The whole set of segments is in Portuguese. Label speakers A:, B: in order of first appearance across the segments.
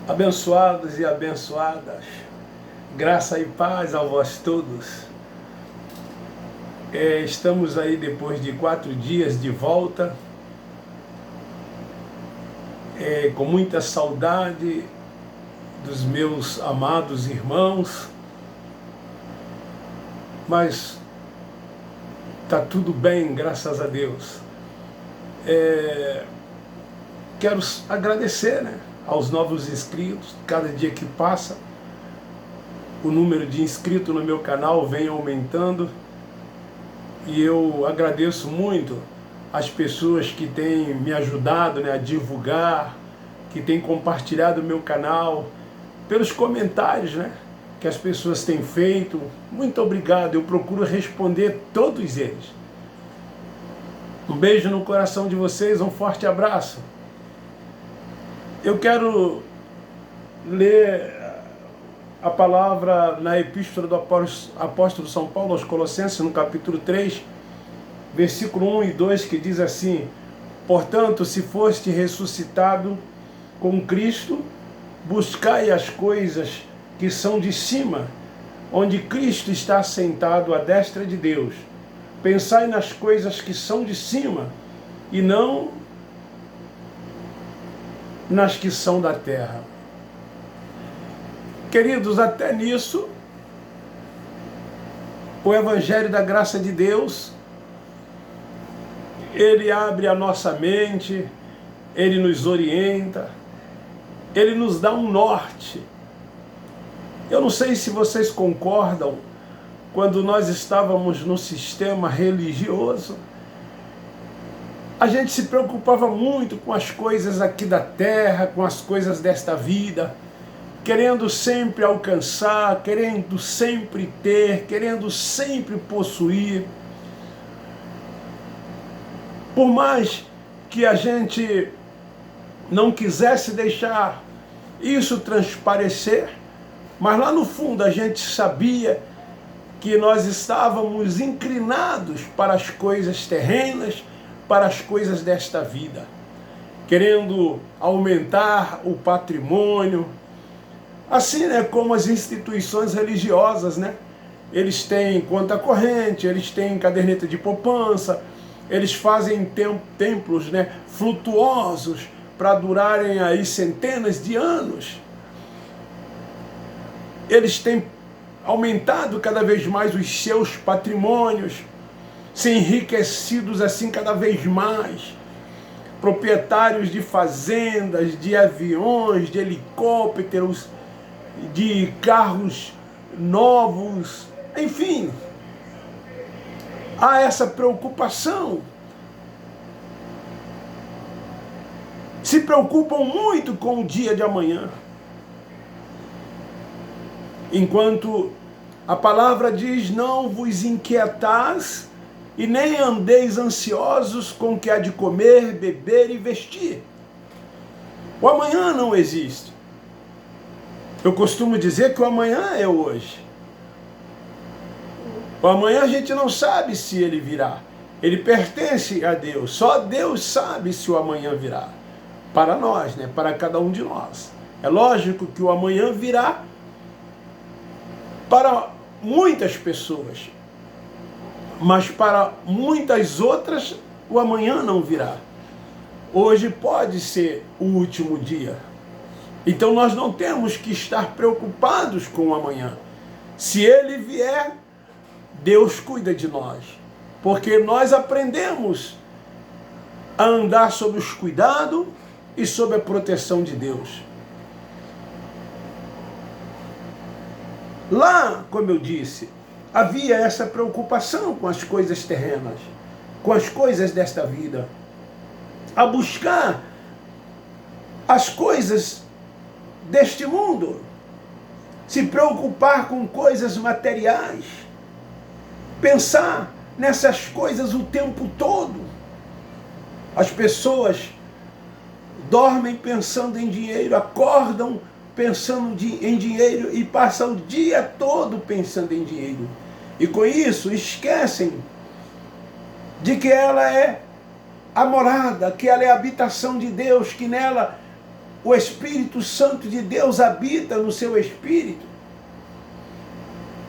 A: Abençoados e abençoadas, graça e paz a vós todos. Estamos aí depois de 4 dias de volta, com muita saudade dos meus amados irmãos, mas tá tudo bem, graças a Deus. Quero agradecer, aos novos inscritos. Cada dia que passa, o número de inscritos no meu canal vem aumentando e eu agradeço muito as pessoas que têm me ajudado, a divulgar, que têm compartilhado o meu canal, pelos comentários, que as pessoas têm feito. Muito obrigado, eu procuro responder todos eles. Um beijo no coração de vocês, um forte abraço. Eu quero ler a palavra na Epístola do Apóstolo São Paulo aos Colossenses, no capítulo 3, versículo 1 e 2, que diz assim: portanto, se foste ressuscitado com Cristo, buscai as coisas que são de cima, onde Cristo está assentado à destra de Deus. Pensai nas coisas que são de cima, e não nas que são da terra. Queridos, até nisso, o Evangelho da Graça de Deus, ele abre a nossa mente, ele nos orienta, ele nos dá um norte. Eu não sei se vocês concordam, quando nós estávamos no sistema religioso, a gente se preocupava muito com as coisas aqui da terra, com as coisas desta vida, querendo sempre alcançar, querendo sempre ter, querendo sempre possuir. Por mais que a gente não quisesse deixar isso transparecer, mas lá no fundo a gente sabia que nós estávamos inclinados para as coisas terrenas, para as coisas desta vida, querendo aumentar o patrimônio, assim como as instituições religiosas, eles têm conta corrente, eles têm caderneta de poupança, eles fazem templos flutuosos para durarem aí centenas de anos. Eles têm aumentado cada vez mais os seus patrimônios, se enriquecidos assim cada vez mais, proprietários de fazendas, de aviões, de helicópteros, de carros novos, enfim. Há essa preocupação. Se preocupam muito com o dia de amanhã. Enquanto a palavra diz: não vos inquietais e nem andeis ansiosos com o que há de comer, beber e vestir. O amanhã não existe. Eu costumo dizer que o amanhã é hoje. O amanhã a gente não sabe se ele virá. Ele pertence a Deus. Só Deus sabe se o amanhã virá. Para nós, para cada um de nós. É lógico que o amanhã virá para muitas pessoas, mas para muitas outras o amanhã não virá. Hoje pode ser o último dia. Então nós não temos que estar preocupados com o amanhã. Se ele vier, Deus cuida de nós, porque nós aprendemos a andar sob os cuidados e sob a proteção de Deus. Lá, como eu disse, havia essa preocupação com as coisas terrenas, com as coisas desta vida, a buscar as coisas deste mundo, se preocupar com coisas materiais, pensar nessas coisas o tempo todo. As pessoas dormem pensando em dinheiro, acordam pensando em dinheiro e passam o dia todo pensando em dinheiro. E com isso esquecem de que ela é a morada, que ela é a habitação de Deus, que nela o Espírito Santo de Deus habita no seu espírito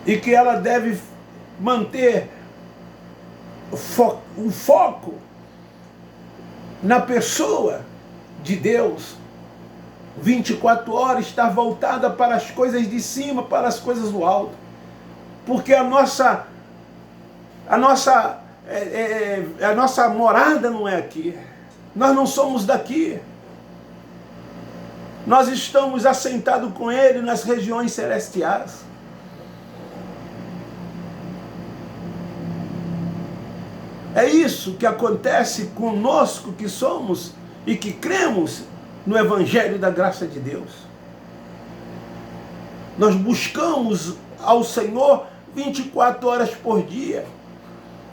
A: e que ela deve manter o foco na pessoa de Deus, 24 horas, estar voltada para as coisas de cima, para as coisas do alto, porque a nossa morada não é aqui, nós não somos daqui, nós estamos assentados com Ele nas regiões celestiais. É isso que acontece conosco que somos e que cremos no Evangelho da graça de Deus. Nós buscamos ao Senhor 24 horas por dia.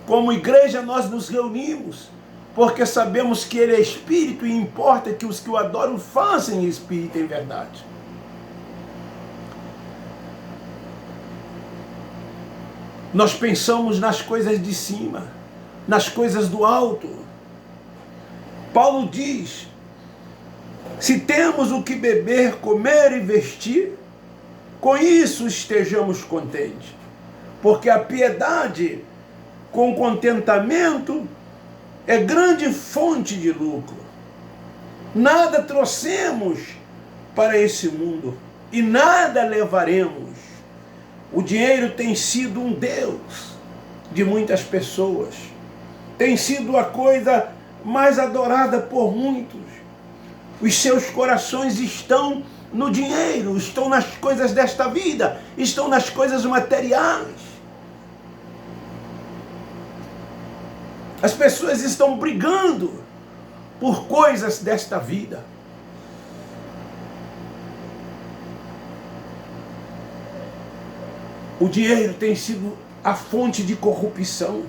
A: Como igreja nós nos reunimos, porque sabemos que Ele é Espírito e importa que os que o adoram façam em Espírito e em verdade. Nós pensamos nas coisas de cima, nas coisas do alto. Paulo diz: se temos o que beber, comer e vestir, com isso estejamos contentes, porque a piedade com contentamento é grande fonte de lucro. Nada trouxemos para esse mundo e nada levaremos. O dinheiro tem sido um Deus de muitas pessoas. Tem sido a coisa mais adorada por muitos. Os seus corações estão no dinheiro, estão nas coisas desta vida, estão nas coisas materiais. As pessoas estão brigando por coisas desta vida. O dinheiro tem sido a fonte de corrupção.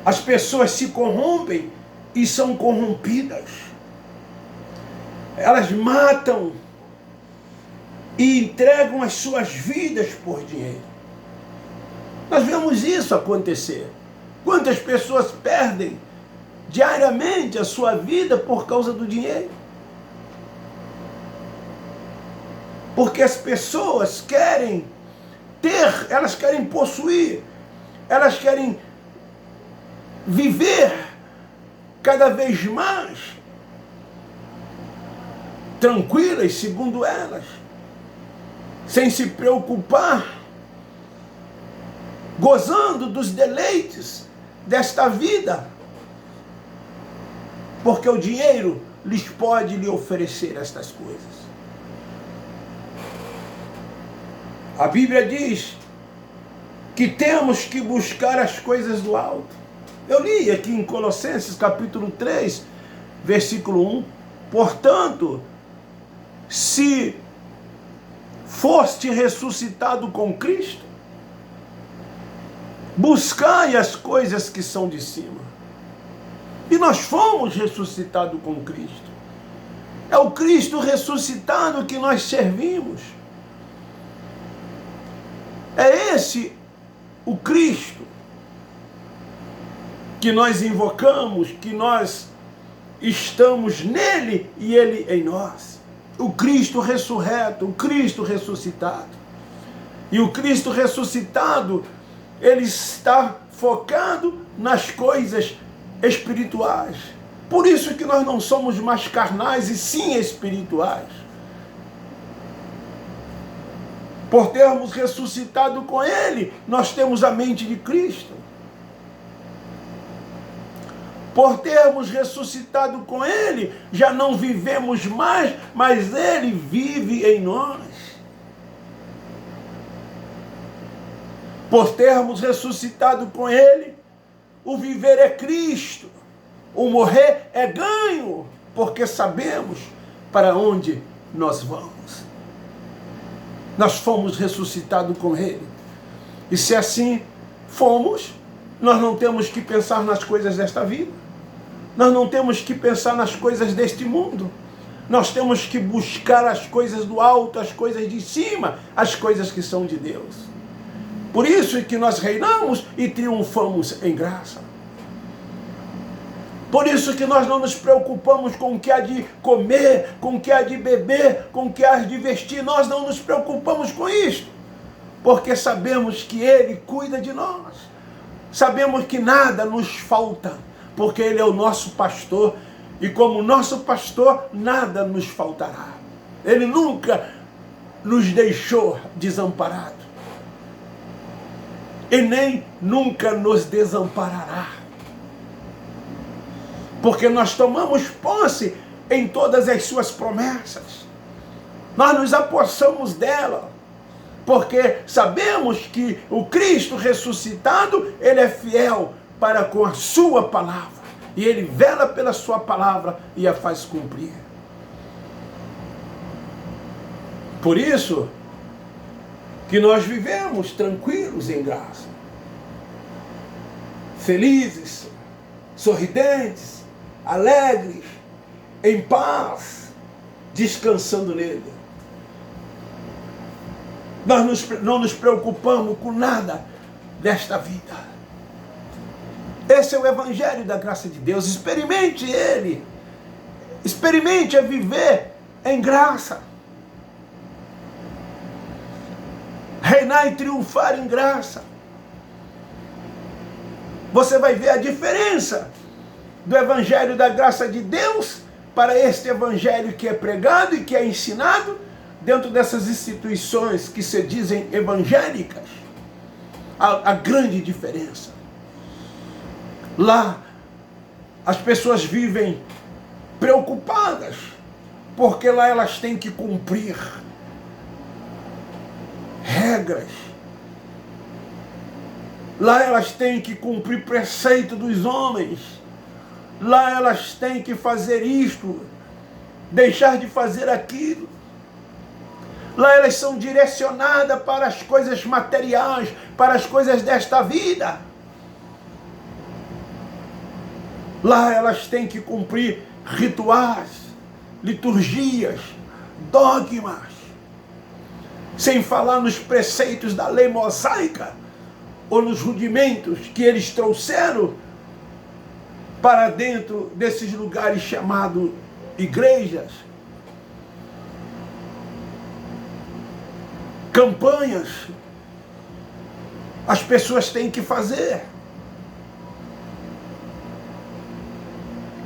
A: As pessoas se corrompem e são corrompidas. Elas matam e entregam as suas vidas por dinheiro. Nós vemos isso acontecer. Quantas pessoas perdem diariamente a sua vida por causa do dinheiro? Porque as pessoas querem ter, elas querem possuir, elas querem viver cada vez mais tranquilas, segundo elas, sem se preocupar, gozando dos deleites desta vida, porque o dinheiro lhes pode lhe oferecer estas coisas. A Bíblia diz que temos que buscar as coisas do alto. Eu li aqui em Colossenses capítulo 3, versículo 1. Portanto, se foste ressuscitado com Cristo, buscai as coisas que são de cima. E nós fomos ressuscitados com Cristo. É o Cristo ressuscitado que nós servimos. É esse o Cristo que nós invocamos, que nós estamos nele e ele em nós. O Cristo ressurreto, o Cristo ressuscitado. E o Cristo ressuscitado, ele está focado nas coisas espirituais. Por isso que nós não somos mais carnais e sim espirituais. Por termos ressuscitado com Ele, nós temos a mente de Cristo. Por termos ressuscitado com Ele, já não vivemos mais, mas Ele vive em nós. Por termos ressuscitado com Ele, o viver é Cristo, o morrer é ganho, porque sabemos para onde nós vamos. Nós fomos ressuscitados com Ele. E se assim fomos, nós não temos que pensar nas coisas desta vida. Nós não temos que pensar nas coisas deste mundo. Nós temos que buscar as coisas do alto, as coisas de cima, as coisas que são de Deus. Por isso é que nós reinamos e triunfamos em graça. Por isso que nós não nos preocupamos com o que há de comer, com o que há de beber, com o que há de vestir. Nós não nos preocupamos com isso, porque sabemos que Ele cuida de nós. Sabemos que nada nos falta, porque Ele é o nosso pastor, e como nosso pastor, nada nos faltará. Ele nunca nos deixou desamparado, e nem nunca nos desamparará. Porque nós tomamos posse em todas as suas promessas. Nós nos apossamos dela, porque sabemos que o Cristo ressuscitado, Ele é fiel para com a sua palavra. E Ele vela pela sua palavra e a faz cumprir. Por isso que nós vivemos tranquilos em graça, felizes, sorridentes, alegres, em paz, descansando nele. Nós não nos preocupamos com nada desta vida. Esse é o Evangelho da graça de Deus. Experimente ele. Experimente a viver em graça. Reinar e triunfar em graça. Você vai ver a diferença do Evangelho da graça de Deus para este Evangelho que é pregado e que é ensinado dentro dessas instituições que se dizem evangélicas. A grande diferença. Lá, as pessoas vivem preocupadas, porque lá elas têm que cumprir regras. Lá elas têm que cumprir preceito dos homens. Lá elas têm que fazer isto, deixar de fazer aquilo. Lá elas são direcionadas para as coisas materiais, para as coisas desta vida. Lá elas têm que cumprir rituais, liturgias, dogmas, sem falar nos preceitos da lei mosaica, ou nos rudimentos que eles trouxeram para dentro desses lugares chamados igrejas. Campanhas as pessoas têm que fazer.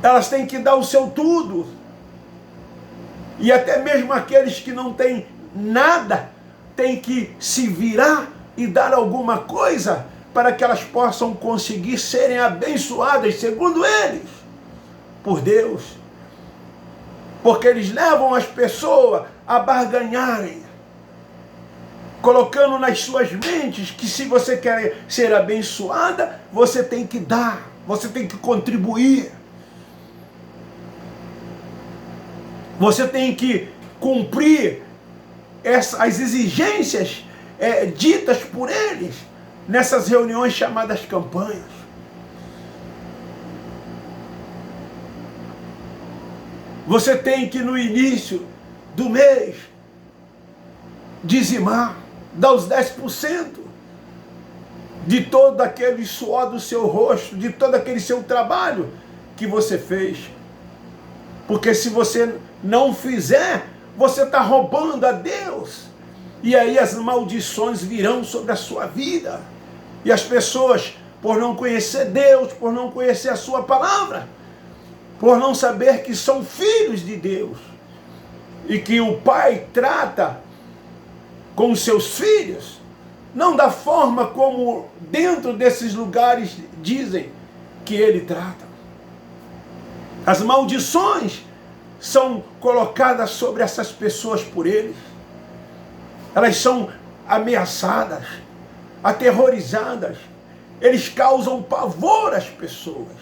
A: Elas têm que dar o seu tudo. E até mesmo aqueles que não têm nada, têm que se virar e dar alguma coisa para que elas possam conseguir serem abençoadas, segundo eles, por Deus. Porque eles levam as pessoas a barganharem, colocando nas suas mentes que se você quer ser abençoada, você tem que dar, você tem que contribuir. Você tem que cumprir as exigências ditas por eles nessas reuniões chamadas campanhas. Você tem que no início do mês dizimar, dar os 10% de todo aquele suor do seu rosto, de todo aquele seu trabalho que você fez. Porque se você não fizer, você está roubando a Deus. E aí as maldições virão sobre a sua vida. E as pessoas, por não conhecer Deus, por não conhecer a sua palavra, por não saber que são filhos de Deus, e que o Pai trata com os seus filhos, não da forma como dentro desses lugares dizem que Ele trata. As maldições são colocadas sobre essas pessoas por eles. Elas são ameaçadas, aterrorizadas. Eles causam pavor às pessoas.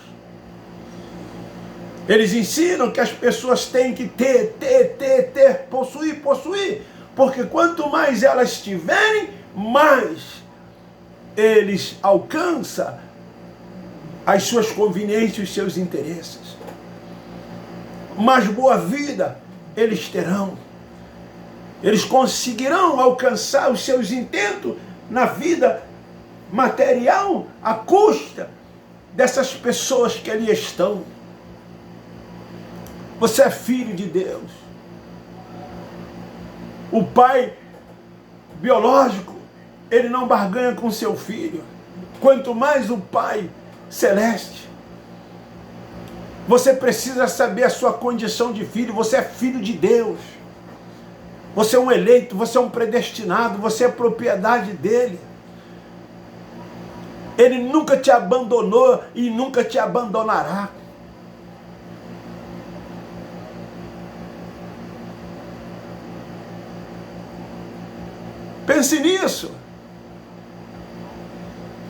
A: Eles ensinam que as pessoas têm que ter, possuir. Porque quanto mais elas tiverem, mais eles alcançam as suas conveniências, os seus interesses. Mais boa vida eles terão. Eles conseguirão alcançar os seus intentos na vida material à custa dessas pessoas que ali estão. Você é filho de Deus. O pai biológico, ele não barganha com seu filho. Quanto mais o pai celeste. Você precisa saber a sua condição de filho. Você é filho de Deus. Você é um eleito, você é um predestinado, você é propriedade dele. Ele nunca te abandonou e nunca te abandonará. Pense nisso.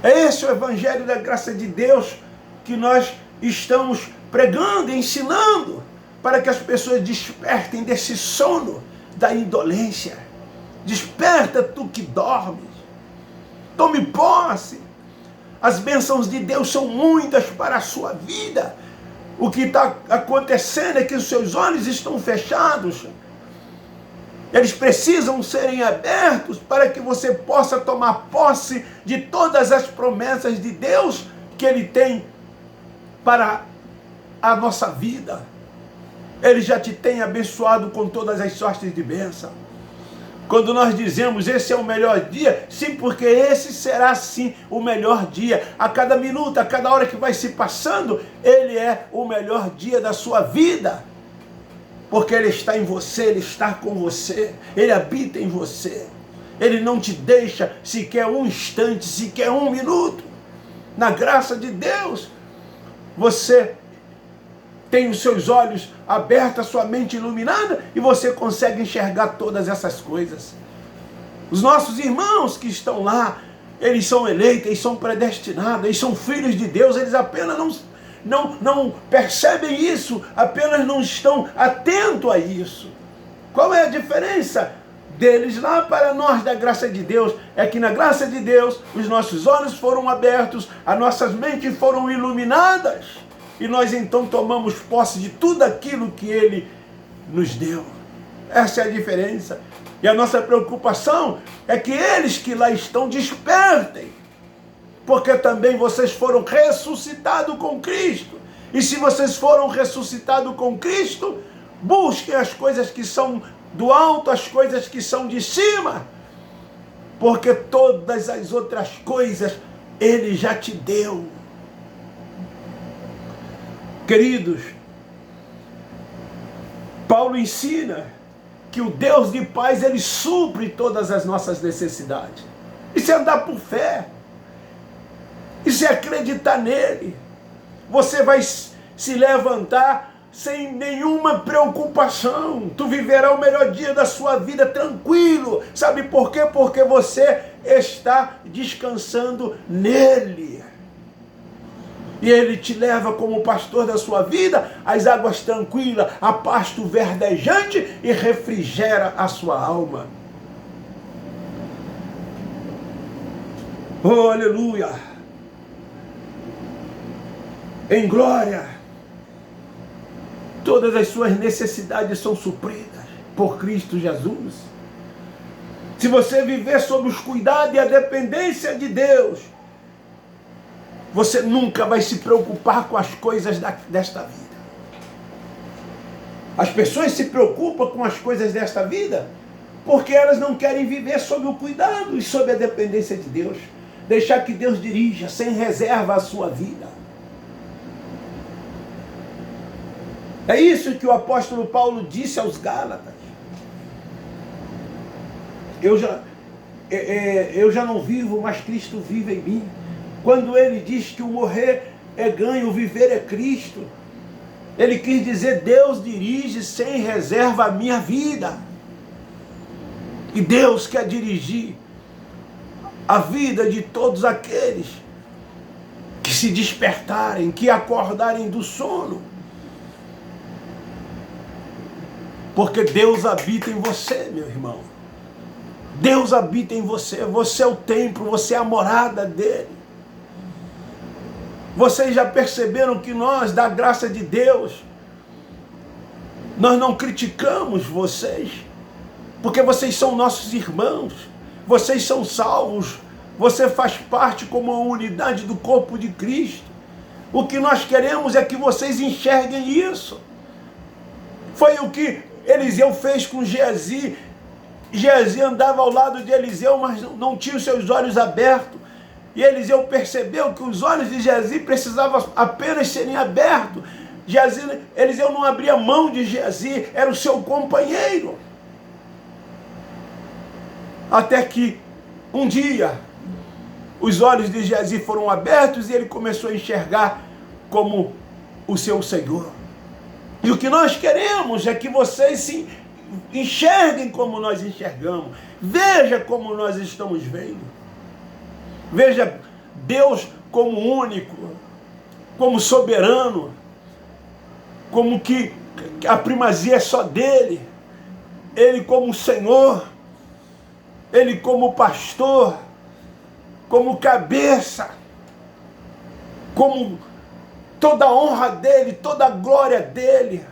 A: É esse o Evangelho da graça de Deus que nós estamos pregando e ensinando para que as pessoas despertem desse sono da indolência. Desperta tu que dormes. Tome posse. As bênçãos de Deus são muitas para a sua vida. O que está acontecendo é que os seus olhos estão fechados. Eles precisam serem abertos para que você possa tomar posse de todas as promessas de Deus que Ele tem para a nossa vida. Ele já te tem abençoado com todas as sortes de bênção. Quando nós dizemos esse é o melhor dia, sim, porque esse será sim o melhor dia. A cada minuto, a cada hora que vai se passando, ele é o melhor dia da sua vida. Porque ele está em você, ele está com você, ele habita em você. Ele não te deixa sequer um instante, sequer um minuto. Na graça de Deus, você tem os seus olhos abertos, a sua mente iluminada, e você consegue enxergar todas essas coisas. Os nossos irmãos que estão lá, eles são eleitos, eles são predestinados, eles são filhos de Deus, eles apenas não percebem isso, apenas não estão atentos a isso. Qual é a diferença deles lá para nós da graça de Deus? É que na graça de Deus, os nossos olhos foram abertos, as nossas mentes foram iluminadas, e nós então tomamos posse de tudo aquilo que Ele nos deu. Essa é a diferença. E a nossa preocupação é que eles que lá estão despertem. Porque também vocês foram ressuscitados com Cristo. E se vocês foram ressuscitados com Cristo, busquem as coisas que são do alto, as coisas que são de cima. Porque todas as outras coisas Ele já te deu. Queridos, Paulo ensina que o Deus de paz, Ele supre todas as nossas necessidades. Isso é andar por fé. Isso é acreditar nele. Você vai se levantar sem nenhuma preocupação. Tu viverá o melhor dia da sua vida tranquilo. Sabe por quê? Porque você está descansando nele. E ele te leva como pastor da sua vida às águas tranquilas, a pasto verdejante, e refrigera a sua alma. Oh, aleluia! Em glória, todas as suas necessidades são supridas por Cristo Jesus. Se você viver sob os cuidados e a dependência de Deus, você nunca vai se preocupar com as coisas desta vida. As pessoas se preocupam com as coisas desta vida porque elas não querem viver sob o cuidado e sob a dependência de Deus. Deixar que Deus dirija sem reserva a sua vida. É isso que o apóstolo Paulo disse aos Gálatas. Eu já não vivo, mas Cristo vive em mim. Quando ele diz que o morrer é ganho, o viver é Cristo, ele quis dizer: Deus dirige sem reserva a minha vida. E Deus quer dirigir a vida de todos aqueles que se despertarem, que acordarem do sono. Porque Deus habita em você, meu irmão. Deus habita em você. Você é o templo, você é a morada dele. Vocês já perceberam que nós, da graça de Deus, nós não criticamos vocês, porque vocês são nossos irmãos, vocês são salvos, você faz parte como uma unidade do corpo de Cristo. O que nós queremos é que vocês enxerguem isso. Foi o que Eliseu fez com Geazi. Geazi andava ao lado de Eliseu, mas não tinha os seus olhos abertos. E Eliseu percebeu que os olhos de Geazi precisavam apenas serem abertos. Eliseu não abria mão de Geazi, era o seu companheiro. Até que um dia os olhos de Geazi foram abertos e ele começou a enxergar como o seu Senhor. E o que nós queremos é que vocês se enxerguem como nós enxergamos. Veja como nós estamos vendo. Veja Deus como único, como soberano, como que a primazia é só dele. Ele como Senhor, ele como pastor, como cabeça, como toda a honra dele, toda a glória dele,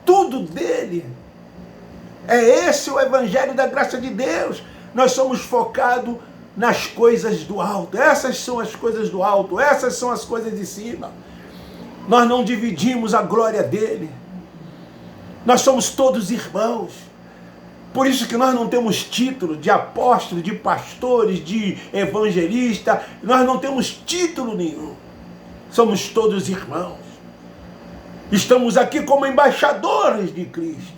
A: tudo dele. É esse o evangelho da graça de Deus. Nós somos focados nas coisas do alto. Essas são as coisas do alto, essas são as coisas de cima. Nós não dividimos a glória dele. Nós somos todos irmãos. Por isso que nós não temos título de apóstolo, de pastores, de evangelista. Nós não temos título nenhum. Somos todos irmãos. Estamos aqui como embaixadores de Cristo.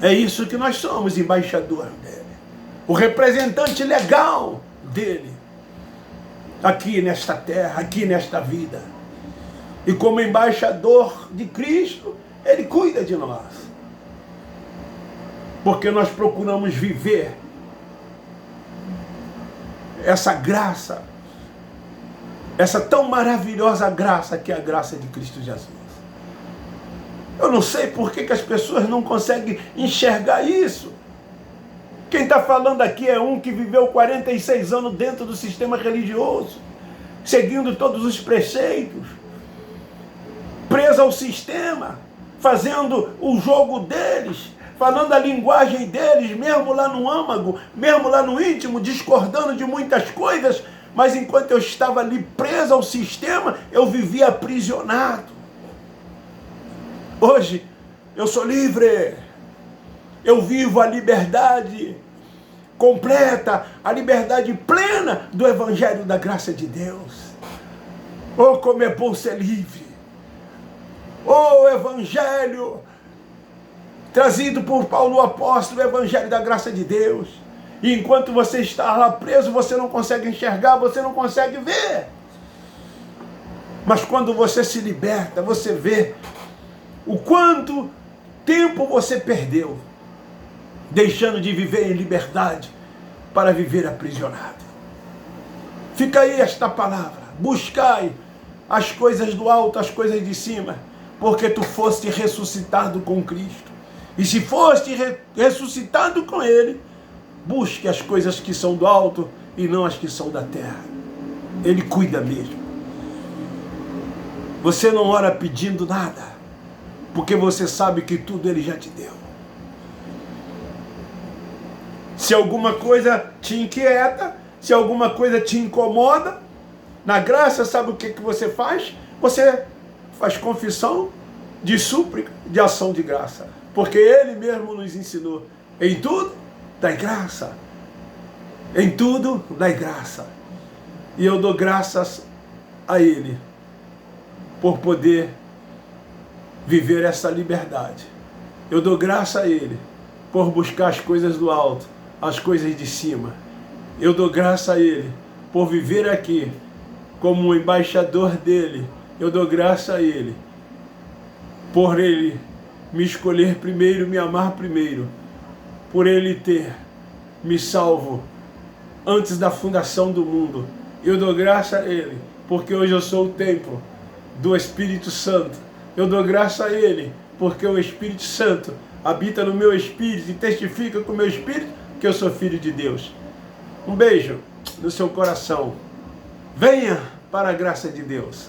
A: É isso que nós somos, embaixadores dele. O representante legal dele. Aqui nesta terra, aqui nesta vida. E como embaixador de Cristo, ele cuida de nós. Porque nós procuramos viver essa graça, essa tão maravilhosa graça que é a graça de Cristo Jesus. Eu não sei por que as pessoas não conseguem enxergar isso. Quem está falando aqui é um que viveu 46 anos dentro do sistema religioso, seguindo todos os preceitos, preso ao sistema, fazendo o jogo deles, falando a linguagem deles, mesmo lá no âmago, mesmo lá no íntimo, discordando de muitas coisas, mas enquanto eu estava ali preso ao sistema, eu vivia aprisionado. Hoje, eu sou livre, eu vivo a liberdade completa, a liberdade plena do Evangelho da graça de Deus. Oh, como é bom ser livre! Oh, Evangelho trazido por Paulo o apóstolo, o Evangelho da graça de Deus. E enquanto você está lá preso, você não consegue enxergar, você não consegue ver. Mas quando você se liberta, você vê o quanto tempo você perdeu, deixando de viver em liberdade para viver aprisionado. Fica aí esta palavra. Buscai as coisas do alto, as coisas de cima, porque tu foste ressuscitado com Cristo. E se foste ressuscitado com Ele, busque as coisas que são do alto e não as que são da terra. Ele cuida mesmo. Você não ora pedindo nada, porque você sabe que tudo Ele já te deu. Se alguma coisa te inquieta, se alguma coisa te incomoda, na graça, sabe o que você faz? Você faz confissão de súplica, de ação de graça. Porque Ele mesmo nos ensinou. Em tudo, dai graça. Em tudo, dai graça. E eu dou graças a Ele por poder viver essa liberdade. Eu dou graça a Ele por buscar as coisas do alto, as coisas de cima. Eu dou graça a Ele por viver aqui como um embaixador dEle. Eu dou graça a Ele por Ele me escolher primeiro, me amar primeiro, por Ele ter me salvo antes da fundação do mundo. Eu dou graça a Ele porque hoje eu sou o templo do Espírito Santo. Eu dou graça a Ele porque o Espírito Santo habita no meu espírito e testifica com o meu espírito que eu sou filho de Deus. Um beijo no seu coração. Venha para a graça de Deus.